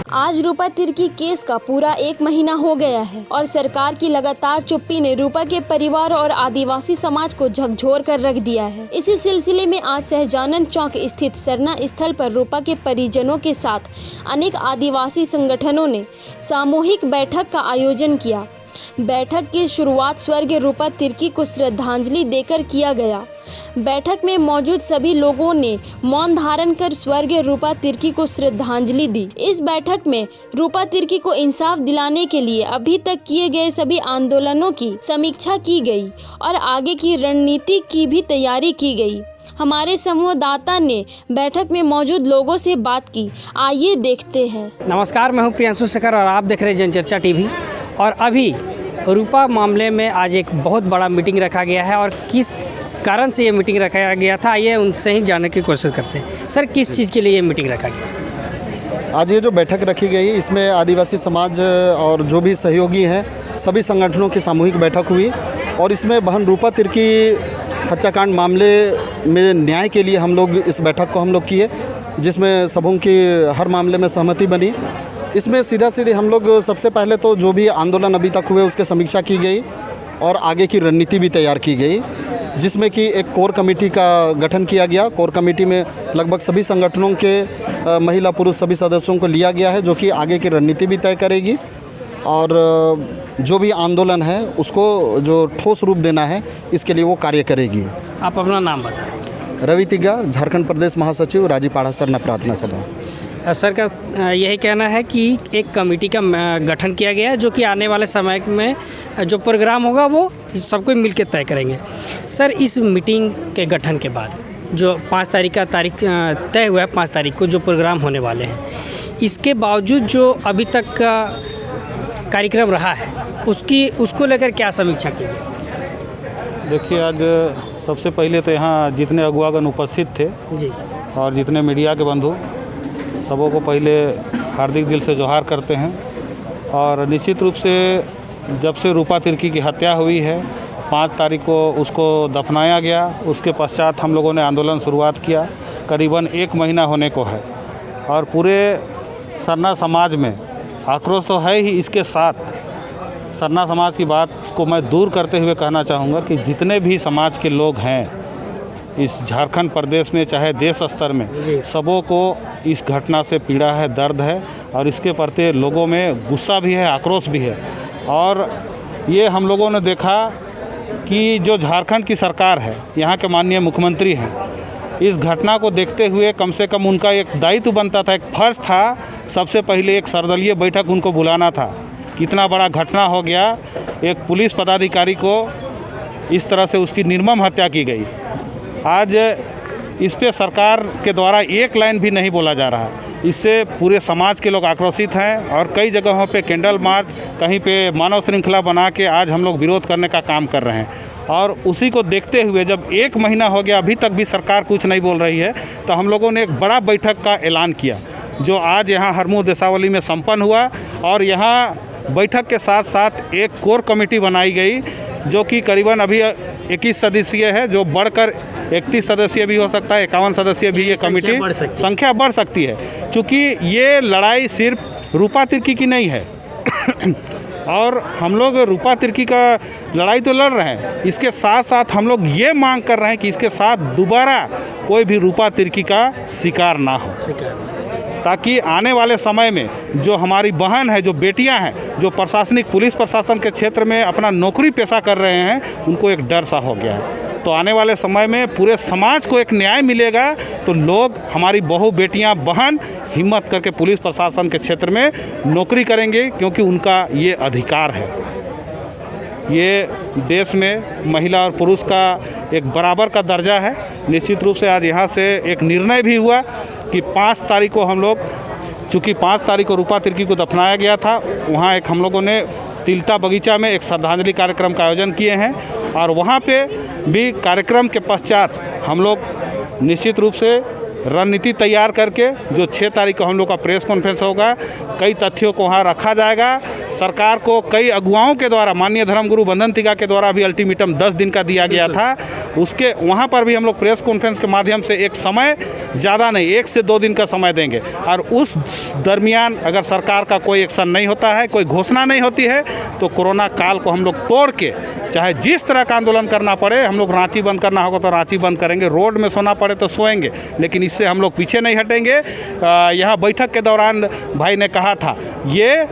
आज रूपा तिर्की केस का पूरा 1 महीना हो गया है और सरकार की लगातार चुप्पी ने रूपा के परिवार और आदिवासी समाज को झकझोर कर रख दिया है। इसी सिलसिले में आज सहजानंद चौक स्थित सरना स्थल पर रूपा के परिजनों के साथ अनेक आदिवासी संगठनों ने सामूहिक बैठक का आयोजन किया। बैठक की शुरुआत स्वर्गीय रूपा तिर्की को श्रद्धांजलि देकर किया गया। बैठक में मौजूद सभी लोगों ने मौन धारण कर स्वर्गीय रूपा तिर्की को श्रद्धांजलि दी। इस बैठक में रूपा तिर्की को इंसाफ दिलाने के लिए अभी तक किए गए सभी आंदोलनों की समीक्षा की गई और आगे की रणनीति की भी तैयारी की गई। हमारे संवाददाता ने बैठक में मौजूद लोगों से बात की, आइए देखते हैं। नमस्कार, मैं हूं प्रियांशु शेखर और आप देख रहे हैं जनचर्चा टीवी। और अभी रूपा मामले में आज एक बहुत बड़ा मीटिंग रखा गया है और किस कारण से ये मीटिंग रखा गया था, ये उनसे ही जानने की कोशिश करते हैं। सर, किस चीज़ के लिए ये मीटिंग रखा गया? आज ये जो बैठक रखी गई, इसमें आदिवासी समाज और जो भी सहयोगी हैं सभी संगठनों की सामूहिक बैठक हुई और इसमें बहन रूपा तिर्की हत्याकांड मामले में न्याय के लिए हम लोग इस बैठक को किए, जिसमें सबों की हर मामले में सहमति बनी। इसमें सीधे हम लोग सबसे पहले तो जो भी आंदोलन अभी तक हुए उसके समीक्षा की गई और आगे की रणनीति भी तैयार की गई, जिसमें कि एक कोर कमेटी का गठन किया गया। कोर कमेटी में लगभग सभी संगठनों के महिला पुरुष सभी सदस्यों को लिया गया है, जो कि आगे की रणनीति भी तय करेगी और जो भी आंदोलन है उसको जो ठोस रूप देना है इसके लिए वो कार्य करेगी। आप अपना नाम बताएं। रवि तिग्गा, झारखंड प्रदेश महासचिव, राजीपाड़ा सरना प्रार्थना सभा। सर का यही कहना है कि एक कमेटी का गठन किया गया है, जो कि आने वाले समय में जो प्रोग्राम होगा वो सबको मिलकर तय करेंगे। सर, इस मीटिंग के गठन के बाद जो 5 तारीख का तय हुआ है, 5 तारीख को जो प्रोग्राम होने वाले हैं, इसके बावजूद जो अभी तक का कार्यक्रम रहा है उसको लेकर क्या समीक्षा की गई? देखिए, आज सबसे पहले तो यहाँ जितने अगुवागण उपस्थित थे जी और जितने मीडिया के बंधु, सबों को पहले हार्दिक दिल से जोहार करते हैं। और निश्चित रूप से जब से रूपा तिर्की की हत्या हुई है, 5 तारीख को उसको दफनाया गया, उसके पश्चात हम लोगों ने आंदोलन शुरुआत किया। करीबन 1 महीना होने को है और पूरे सरना समाज में आक्रोश तो है ही। इसके साथ सरना समाज की बात को मैं दूर करते हुए कहना चाहूँगा कि जितने भी समाज के लोग हैं इस झारखंड प्रदेश में, चाहे देश स्तर में, सबों को इस घटना से पीड़ा है, दर्द है और इसके प्रति लोगों में गुस्सा भी है, आक्रोश भी है। और ये हम लोगों ने देखा कि जो झारखंड की सरकार है, यहाँ के माननीय मुख्यमंत्री हैं, इस घटना को देखते हुए कम से कम उनका एक दायित्व बनता था, एक फर्ज था, सबसे पहले एक सर्वदलीय बैठक उनको बुलाना था। कितना बड़ा घटना हो गया, एक पुलिस पदाधिकारी को इस तरह से उसकी निर्मम हत्या की गई। आज इस पे सरकार के द्वारा एक लाइन भी नहीं बोला जा रहा। इससे पूरे समाज के लोग आक्रोशित हैं और कई जगहों पे कैंडल मार्च, कहीं पे मानव श्रृंखला बना के आज हम लोग विरोध करने का काम कर रहे हैं। और उसी को देखते हुए जब 1 महीना हो गया, अभी तक भी सरकार कुछ नहीं बोल रही है, तो हम लोगों ने एक बड़ा बैठक का ऐलान किया, जो आज यहाँ हरमू देसावली में संपन्न हुआ। और यहाँ बैठक के साथ साथ एक कोर कमेटी बनाई गई, जो कि करीबन अभी 21 सदस्यीय है, जो बढ़कर 31 सदस्यीय भी हो सकता है, 51 सदस्यीय भी ये कमेटी संख्या बढ़ सकती है, क्योंकि ये लड़ाई सिर्फ रूपा तिर्की की नहीं है। और हम लोग रूपा तिर्की का लड़ाई तो लड़ रहे हैं, इसके साथ साथ हम लोग ये मांग कर रहे हैं कि इसके साथ दोबारा कोई भी रूपा तिर्की का शिकार ना हो, ताकि आने वाले समय में जो हमारी बहन है, जो बेटियां हैं, जो प्रशासनिक पुलिस प्रशासन के क्षेत्र में अपना नौकरी पेशा कर रहे हैं, उनको एक डर सा हो गया है। तो आने वाले समय में पूरे समाज को एक न्याय मिलेगा, तो लोग, हमारी बहू बेटियां, बहन हिम्मत करके पुलिस प्रशासन के क्षेत्र में नौकरी करेंगे, क्योंकि उनका ये अधिकार है। ये देश में महिला और पुरुष का एक बराबर का दर्जा है। निश्चित रूप से आज यहाँ से एक निर्णय भी हुआ कि 5 तारीख को हम लोग, चूँकि 5 तारीख को रूपा तिर्की को दफनाया गया था, वहाँ एक हम लोगों ने तिलता बगीचा में एक श्रद्धांजलि कार्यक्रम का आयोजन किए हैं। और वहाँ पे भी कार्यक्रम के पश्चात हम लोग निश्चित रूप से रणनीति तैयार करके, जो 6 तारीख को हम लोग का प्रेस कॉन्फ्रेंस होगा, कई तथ्यों को वहाँ रखा जाएगा। सरकार को कई अगुवाओं के द्वारा, माननीय धर्मगुरु बंधन तिगा के द्वारा भी अल्टीमेटम 10 दिन का दिया गया था। उसके वहाँ पर भी हम लोग प्रेस कॉन्फ्रेंस के माध्यम से एक समय, ज़्यादा नहीं 1 से 2 दिन का समय देंगे, और उस दरमियान अगर सरकार का कोई एक्शन नहीं होता है, कोई घोषणा नहीं होती है, तो कोरोना काल को हम लोग तोड़ के, चाहे जिस तरह का आंदोलन करना पड़े, हम लोग रांची बंद करना होगा तो रांची बंद करेंगे, रोड में सोना पड़े तो सोएंगे, लेकिन इससे हम लोग पीछे नहीं हटेंगे। यहाँ बैठक के दौरान भाई ने कहा था, ये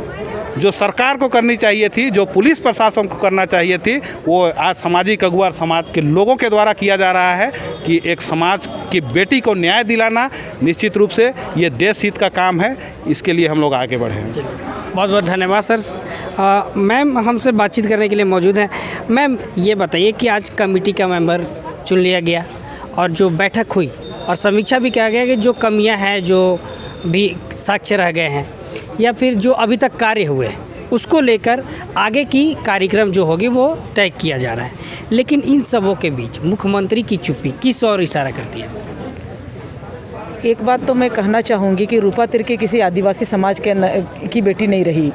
जो सरकार को करनी चाहिए थी, जो पुलिस प्रशासन को करना चाहिए थी, वो आज सामाजिक अगुआ समाज के लोगों के द्वारा किया जा रहा है कि एक समाज की बेटी को न्याय दिलाना निश्चित रूप से ये देश हित का काम है। इसके लिए हम लोग आगे बढ़े हैं। बहुत बहुत धन्यवाद सर। मैम हमसे बातचीत करने के लिए मौजूद हैं। मैम ये बताइए कि आज कमेटी का मेंबर चुन लिया गया और जो बैठक हुई और समीक्षा भी किया गया कि जो कमियां हैं, जो भी साक्ष्य रह गए हैं या फिर जो अभी तक कार्य हुए हैं, उसको लेकर आगे की कार्यक्रम जो होगी वो तय किया जा रहा है। लेकिन इन सबों के बीच मुख्यमंत्री की चुप्पी किस ओर इशारा करती है? एक बात तो मैं कहना चाहूँगी कि रूपा तिर्की किसी आदिवासी समाज की बेटी नहीं रही,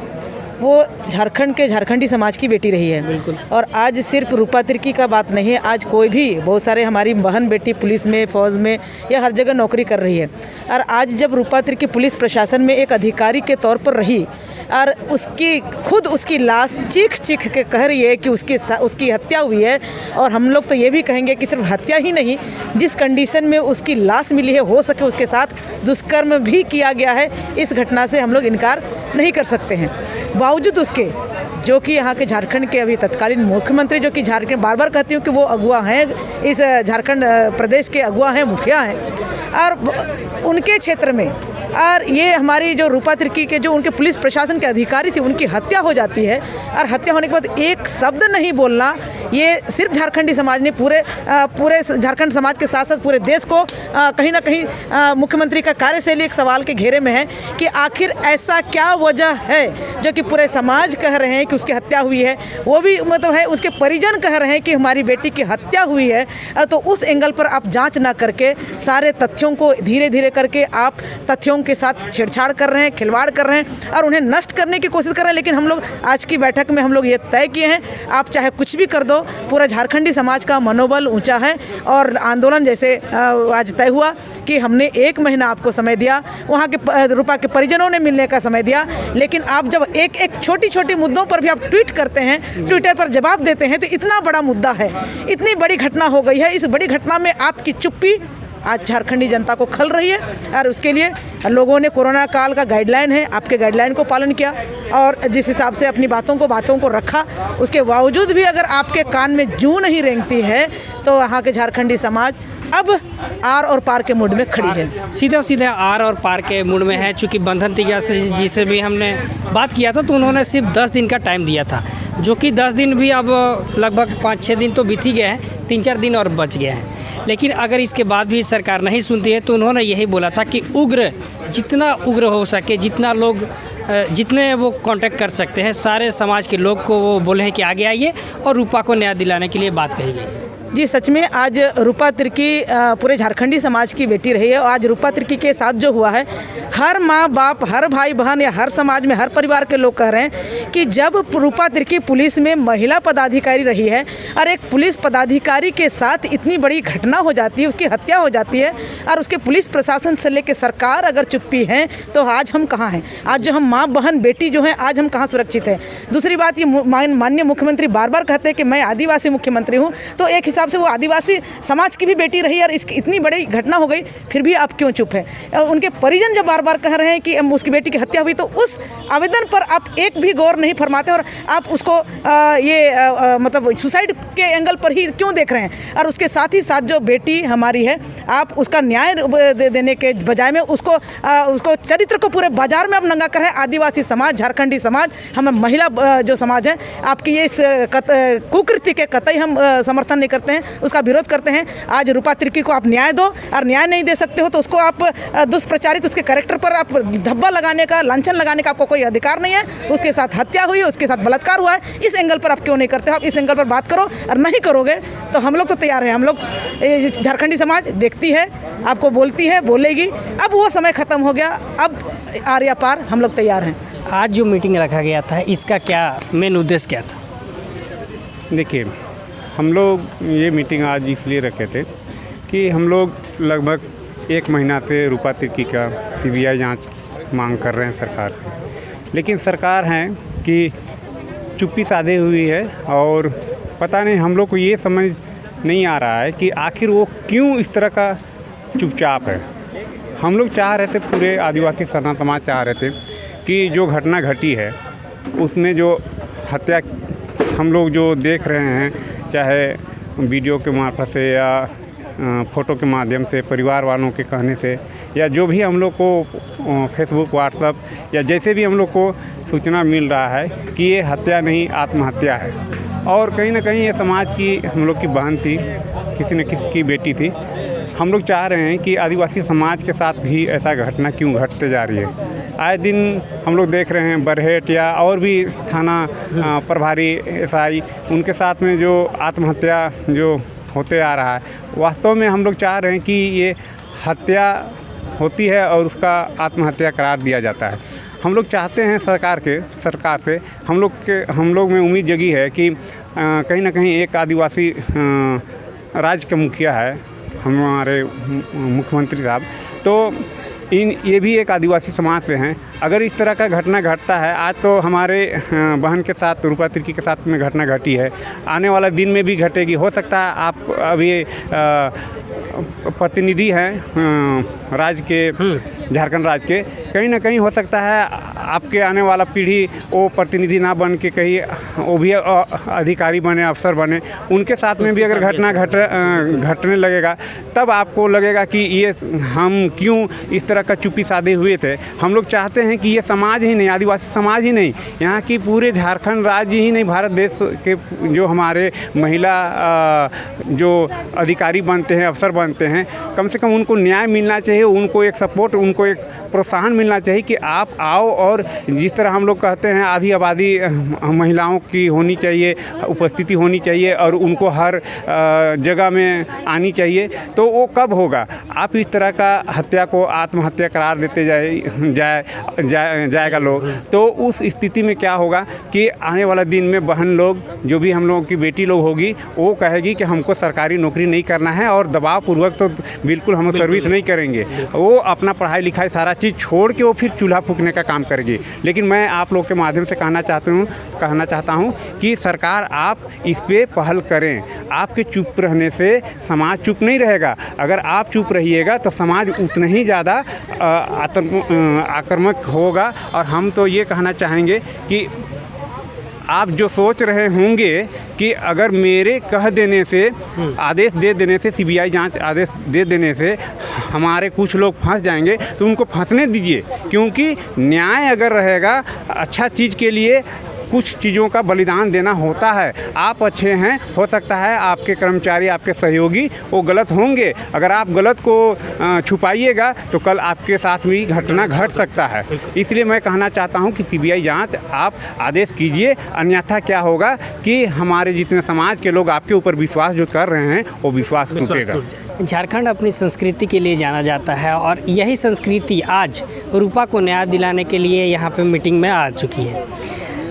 वो झारखंड के झारखंडी समाज की बेटी रही है। बिल्कुल। और आज सिर्फ रूपा तिर्की का बात नहीं है, आज कोई भी, बहुत सारे हमारी बहन बेटी पुलिस में, फौज में या हर जगह नौकरी कर रही है। और आज जब रूपा तिर्की पुलिस प्रशासन में एक अधिकारी के तौर पर रही और उसकी लाश चीख चीख के कह रही है कि उसकी हत्या हुई है, और हम लोग तो ये भी कहेंगे कि सिर्फ हत्या ही नहीं, जिस कंडीशन में उसकी लाश मिली है, हो सके उसके साथ दुष्कर्म भी किया गया है, इस घटना से हम लोग इनकार नहीं कर सकते हैं। बावजूद उसके जो कि यहाँ के झारखंड के अभी तत्कालीन मुख्यमंत्री, जो कि झारखंड, बार बार कहती हूँ कि वो अगुवा हैं, इस झारखंड प्रदेश के अगुवा हैं, मुखिया हैं, और उनके क्षेत्र में, और ये हमारी जो रूपा तिर्की के जो उनके पुलिस प्रशासन के अधिकारी थे, उनकी हत्या हो जाती है। और हत्या होने के बाद एक शब्द नहीं बोलना, ये सिर्फ झारखंडी समाज ने, पूरे झारखंड समाज के साथ साथ पूरे देश को कहीं ना कहीं मुख्यमंत्री का कार्यशैली एक सवाल के घेरे में है कि आखिर ऐसा क्या वजह है जो कि पूरे समाज कह रहे हैं कि उसकी हत्या हुई है, वो भी मतलब है उसके परिजन कह रहे हैं कि हमारी बेटी की हत्या हुई है। तो उस एंगल पर आप जाँच ना करके सारे तथ्यों को धीरे धीरे करके आप तथ्यों के साथ छेड़छाड़ कर रहे हैं, खिलवाड़ कर रहे हैं और उन्हें नष्ट करने की कोशिश कर रहे हैं। लेकिन हम लोग आज की बैठक में हम लोग ये तय किए हैं, आप चाहे कुछ भी कर दो, पूरा झारखंडी समाज का मनोबल ऊंचा है। और आंदोलन जैसे आज तय हुआ कि हमने 1 महीना आपको समय दिया, वहाँ के रूपा के परिजनों ने मिलने का समय दिया, लेकिन आप जब एक छोटी छोटी मुद्दों पर भी आप ट्वीट करते हैं, ट्विटर पर जवाब देते हैं, तो इतना बड़ा मुद्दा है, इतनी बड़ी घटना हो गई है, इस बड़ी घटना में आपकी चुप्पी आज झारखंडी जनता को खल रही है। और उसके लिए लोगों ने कोरोना काल का गाइडलाइन है, आपके गाइडलाइन को पालन किया और जिस हिसाब से अपनी बातों को रखा, उसके बावजूद भी अगर आपके कान में जूं नहीं रेंगती है, तो वहाँ के झारखंडी समाज अब आर और पार के मूड में खड़ी है। सीधा आर और पार के मूड में है। चूँकि बंधन तिगा से जिसे भी हमने बात किया था, तो उन्होंने सिर्फ 10 दिन का टाइम दिया था, जो कि 10 दिन भी अब लगभग 5-6 दिन तो बीत ही गए हैं, 3-4 दिन और बच गए हैं। लेकिन अगर इसके बाद भी सरकार नहीं सुनती है, तो उन्होंने यही बोला था कि जितना उग्र हो सके, जितने वो कांटेक्ट कर सकते हैं, सारे समाज के लोग को वो बोले हैं कि आगे आइए और रूपा को न्याय दिलाने के लिए बात कही गई। जी सच में आज रूपा तिर्की पूरे झारखंडी समाज की बेटी रही है। और आज रूपा तिर्की के साथ जो हुआ है, हर माँ बाप, हर भाई बहन या हर समाज में हर परिवार के लोग कह रहे हैं कि जब रूपा तिर्की पुलिस में महिला पदाधिकारी रही है और एक पुलिस पदाधिकारी के साथ इतनी बड़ी घटना हो जाती है, उसकी हत्या हो जाती है, और उसके पुलिस प्रशासन से लेकर सरकार अगर चुप्पी है, तो आज हम कहाँ हैं? आज जो हम माँ बहन बेटी जो हैं, आज हम कहाँ सुरक्षित हैं? दूसरी बात, ये माननीय मुख्यमंत्री बार बार कहते हैं कि मैं आदिवासी मुख्यमंत्री हूँ, तो एक हिसाब से वो आदिवासी समाज की भी बेटी रही और इसकी इतनी बड़ी घटना हो गई, फिर भी आप क्यों चुप है? उनके परिजन जब बार बार कह रहे हैं कि उसकी बेटी की हत्या हुई, तो उस आवेदन पर आप एक भी गौर नहीं फरमाते और आप उसको मतलब सुसाइड के एंगल पर ही क्यों देख रहे हैं? और उसके साथ ही साथ जो बेटी हमारी है, आप उसका न्याय देने के बजाय में उसको चरित्र को पूरे बाजार में आप नंगा कर रहे हैं। आदिवासी समाज, झारखंडी समाज, हम महिला जो समाज है, आपकी ये इस कुकृत्य के कतई हम समर्थन नहीं करते हैं, उसका विरोध करते हैं। आज रूपा तिर्की को आप न्याय दो, और न्याय नहीं दे सकते हो तो उसको आप दुष्प्रचारित, उसके कैरेक्टर पर आप धब्बा लगाने का, लांछन लगाने का आपको कोई अधिकार नहीं है। उसके साथ हत्या हुई है, उसके साथ बलात्कार हुआ है, इस एंगल पर आप क्यों नहीं करते हो? आप इस एंगल पर बात करो, और नहीं करोगे तो हम लोग तो तैयार हैं। हम लोग झारखंडी समाज देखती है, आपको बोलती है, बोलेगी। अब वो समय ख़त्म हो गया, अब आर या पार हम लोग तैयार हैं। आज जो मीटिंग रखा गया था इसका क्या मेन उद्देश्य क्या था? देखिए, हम लोग ये मीटिंग आज इसलिए रखे थे कि हम लोग लगभग 1 महीना से रूपा तिर्की का CBI जांच मांग कर रहे हैं सरकार से, लेकिन सरकार है कि चुप्पी साधे हुई है और पता नहीं हम लोग को ये समझ नहीं आ रहा है कि आखिर वो क्यों इस तरह का चुपचाप है। हम लोग चाह रहे थे, पूरे आदिवासी सरना समाज चाह रहे थे कि जो घटना घटी है उसमें जो हत्या हम लोग जो देख रहे हैं, चाहे वीडियो के मार्फत से या फ़ोटो के माध्यम से, परिवार वालों के कहने से, या जो भी हम लोग को फेसबुक, व्हाट्सएप या जैसे भी हम लोग को सूचना मिल रहा है कि ये हत्या नहीं आत्महत्या है। और कहीं ना कहीं ये समाज की हम लोग की बहन थी, किसी न किसी की बेटी थी। हम लोग चाह रहे हैं कि आदिवासी समाज के साथ भी ऐसा घटना क्यों घटते जा रही है। आए दिन हम लोग देख रहे हैं बरहेट या और भी थाना प्रभारी SI, उनके साथ में जो आत्महत्या जो होते आ रहा है, वास्तव में हम लोग चाह रहे हैं कि ये हत्या होती है और उसका आत्महत्या करार दिया जाता है। हम लोग चाहते हैं सरकार से हम लोग में उम्मीद जगी है कि कहीं ना कहीं एक आदिवासी राज्य का मुखिया है हमारे मुख्यमंत्री साहब, तो ये भी एक आदिवासी समाज से हैं। अगर इस तरह का घटना घटता है, आज तो हमारे बहन के साथ, रूपा तिर्की के साथ में घटना घटी है, आने वाला दिन में भी घटेगी। हो सकता है आप अभी प्रतिनिधि हैं राज्य के, झारखंड राज्य के, कहीं ना कहीं हो सकता है आपके आने वाला पीढ़ी वो प्रतिनिधि ना बन के कहीं वो भी अधिकारी बने, अफसर बने, उनके साथ में भी अगर घटना घटने लगेगा तब आपको लगेगा कि ये हम क्यों इस तरह का चुप्पी साधे हुए थे। हम लोग चाहते हैं कि ये समाज ही नहीं, आदिवासी समाज ही नहीं, यहाँ की पूरे झारखंड राज्य ही नहीं, भारत देश के जो हमारे महिला जो अधिकारी बनते हैं, अफसर बनते हैं, कम से कम उनको न्याय मिलना चाहिए, उनको एक सपोर्ट, उनको एक प्रोत्साहन मिलना चाहिए कि आप आओ। और जिस तरह हम लोग कहते हैं आधी आबादी महिलाओं की होनी चाहिए, उपस्थिति होनी चाहिए और उनको हर जगह में आनी चाहिए, तो वो कब होगा? आप इस तरह का हत्या को आत्महत्या करार देते जाएगा लोग, तो उस स्थिति में क्या होगा कि आने वाला दिन में बहन लोग, जो भी हम लोगों की बेटी लोग होगी, वो कहेगी कि हमको सरकारी नौकरी नहीं करना है और दबाव पूर्वक तो बिल्कुल हम सर्विस नहीं करेंगे। वो अपना पढ़ाई लिखाई सारा चीज़ छोड़ के वो फिर चूल्हा फूकने का काम करेगी। लेकिन मैं आप लोग के माध्यम से कहना चाहता हूँ कि सरकार आप इस पे पहल करें। आपके चुप रहने से समाज चुप नहीं रहेगा। अगर आप चुप रहिएगा तो समाज उतना ही ज़्यादा आक्रामक होगा। और हम तो ये कहना चाहेंगे कि आप जो सोच रहे होंगे कि अगर मेरे कह देने से, आदेश दे देने से, CBI जांच आदेश दे देने से हमारे कुछ लोग फंस जाएंगे, तो उनको फंसने दीजिए। क्योंकि न्याय अगर रहेगा, अच्छा चीज़ के लिए कुछ चीज़ों का बलिदान देना होता है। आप अच्छे हैं, हो सकता है आपके कर्मचारी, आपके सहयोगी वो गलत होंगे। अगर आप गलत को छुपाइएगा तो कल आपके साथ भी घटना घट सकता है। इसलिए मैं कहना चाहता हूं कि CBI जांच आप आदेश कीजिए, अन्यथा क्या होगा कि हमारे जितने समाज के लोग आपके ऊपर विश्वास जो कर रहे हैं वो विश्वास टूटेगा। झारखंड अपनी संस्कृति के लिए जाना जाता है और यही संस्कृति आज रूपा को न्याय दिलाने के लिए यहाँ पे मीटिंग में आ चुकी है।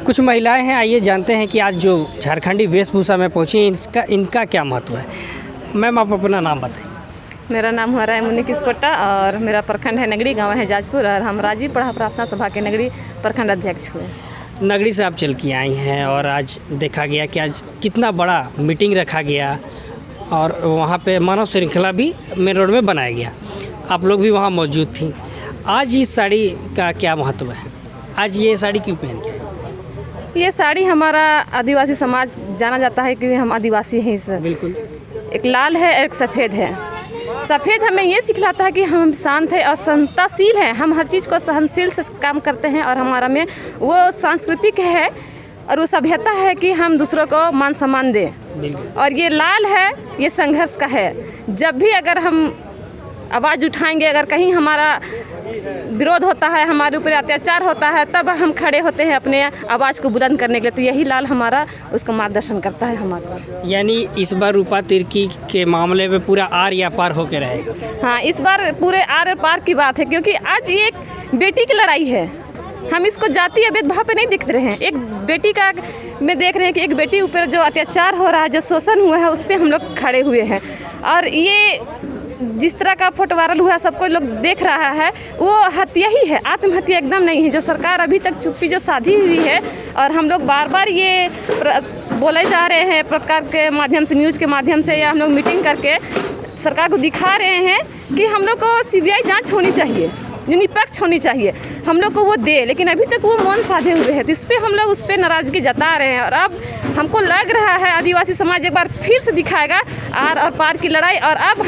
कुछ महिलाएं हैं, आइए जानते हैं कि आज जो झारखंडी वेशभूषा में पहुंची इनका क्या महत्व है। मैम, आप अपना नाम बताइए। मेरा नाम हुआ रायमुनि किस्पोट्टा और मेरा प्रखंड है नगड़ी, गांव है जाजपुर, और हम राजीव पढ़ा प्रार्थना सभा के नगड़ी प्रखंड अध्यक्ष हुए। नगड़ी से आप चल के आई हैं और आज देखा गया कि आज कितना बड़ा मीटिंग रखा गया और वहाँ पे मानव श्रृंखला भी मेन रोड में बनाया गया। आप लोग भी वहाँ मौजूद थी। आज इस साड़ी का क्या महत्व है? आज ये साड़ी क्यों पहन के? ये साड़ी हमारा आदिवासी समाज जाना जाता है कि हम आदिवासी हैं। इस बिल्कुल एक लाल है, एक सफ़ेद है। सफ़ेद हमें ये सिखलाता है कि हम शांत है और संताशील हैं। हम हर चीज़ को सहनशील से काम करते हैं और हमारा में वो सांस्कृतिक है और वो सभ्यता है कि हम दूसरों को मान सम्मान दें। और ये लाल है, ये संघर्ष का है। जब भी अगर हम आवाज़ उठाएंगे, अगर कहीं हमारा विरोध होता है, हमारे ऊपर अत्याचार होता है, तब हम खड़े होते हैं अपने आवाज़ को बुलंद करने के लिए। तो यही लाल हमारा उसका मार्गदर्शन करता है हमारा। यानी इस बार रूपा तिर्की के मामले में पूरा आर या पार होकर रहेगा। हाँ, इस बार पूरे आर और पार की बात है, क्योंकि आज ये एक बेटी की लड़ाई है। हम इसको जातीय भेदभाव पे नहीं देख रहे हैं। एक बेटी का में देख रहे हैं कि एक बेटी ऊपर जो अत्याचार हो रहा है, जो शोषण हुआ है, उस पर हम लोग खड़े हुए हैं। और ये जिस तरह का फोटो वायरल हुआ सबको लोग देख रहा है, वो हत्या ही है, आत्महत्या एकदम नहीं है। जो सरकार अभी तक चुप्पी जो साधी हुई है, और हम लोग बार बार ये बोले जा रहे हैं पत्रकार के माध्यम से, न्यूज़ के माध्यम से, या हम लोग मीटिंग करके सरकार को दिखा रहे हैं कि हम लोग को CBI जांच होनी चाहिए, जो निष्पक्ष होनी चाहिए, हम लोग को वो दे। लेकिन अभी तक वो मौन साधे हुए हैं, तो इस पर हम लोग उस पर नाराज़गी जता रहे हैं। और अब हमको लग रहा है आदिवासी समाज एक बार फिर से दिखाएगा आर और पार की लड़ाई। और अब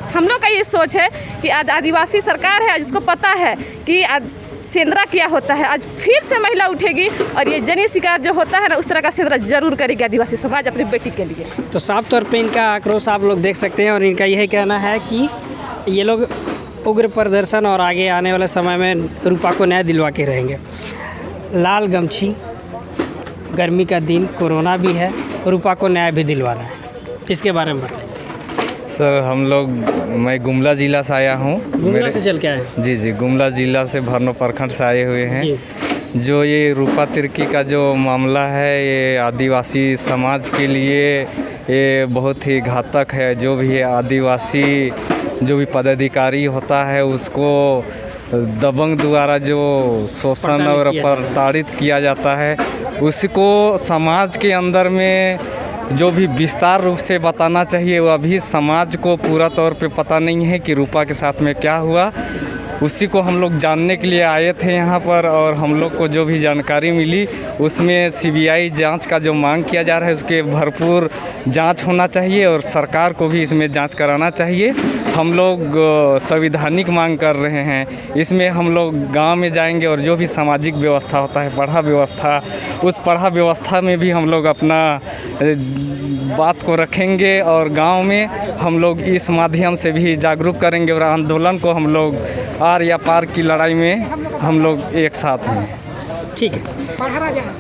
हम लोग का ये सोच है कि आदिवासी सरकार है, जिसको पता है कि सेंद्रा क्या होता है, आज फिर से महिला उठेगी और ये जनी शिकार जो होता है ना, उस तरह का सेंद्रा जरूर करेगी आदिवासी समाज अपनी बेटी के लिए। तो साफ तौर पे इनका आक्रोश आप लोग देख सकते हैं, और इनका यही कहना है कि ये लोग उग्र प्रदर्शन और आगे आने वाले समय में रूपा को न्याय दिलवा के रहेंगे। लाल गमछी, गर्मी का दिन, कोरोना भी है, रूपा को न्याय भी दिलवाना है, इसके बारे में बताइए। सर मैं गुमला ज़िला से आया हूँ। गुमला से चल के आए? जी, गुमला ज़िला से भरनो प्रखंड से आए हुए हैं। जो ये रूपा तिर्की का जो मामला है, ये आदिवासी समाज के लिए ये बहुत ही घातक है। जो भी आदिवासी जो भी पदाधिकारी होता है, उसको दबंग द्वारा जो शोषण और प्रताड़ित किया जाता है, उसको समाज के अंदर में जो भी विस्तार रूप से बताना चाहिए, वो अभी समाज को पूरा तौर पे पता नहीं है कि रूपा के साथ में क्या हुआ। उसी को हम लोग जानने के लिए आए थे यहाँ पर, और हम लोग को जो भी जानकारी मिली उसमें CBI जांच का जो मांग किया जा रहा है, उसके भरपूर जांच होना चाहिए, और सरकार को भी इसमें जांच कराना चाहिए। हम लोग संवैधानिक मांग कर रहे हैं। इसमें हम लोग गांव में जाएंगे और जो भी सामाजिक व्यवस्था होता है, पढ़ा व्यवस्था, उस पढ़ा व्यवस्था में भी हम लोग अपना बात को रखेंगे, और गांव में हम लोग इस माध्यम से भी जागरूक करेंगे, और आंदोलन को हम लोग आर या पार की लड़ाई में हम लोग एक साथ हैं। ठीक है,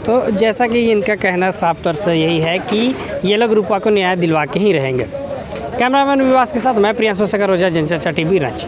तो जैसा कि इनका कहना साफ तौर से यही है कि ये लोग रूपा को न्याय दिलवा के ही रहेंगे। कैमरामैन विवास के साथ मैं प्रियांशु शेखर ओझा, जनचर्चा TV, रांची।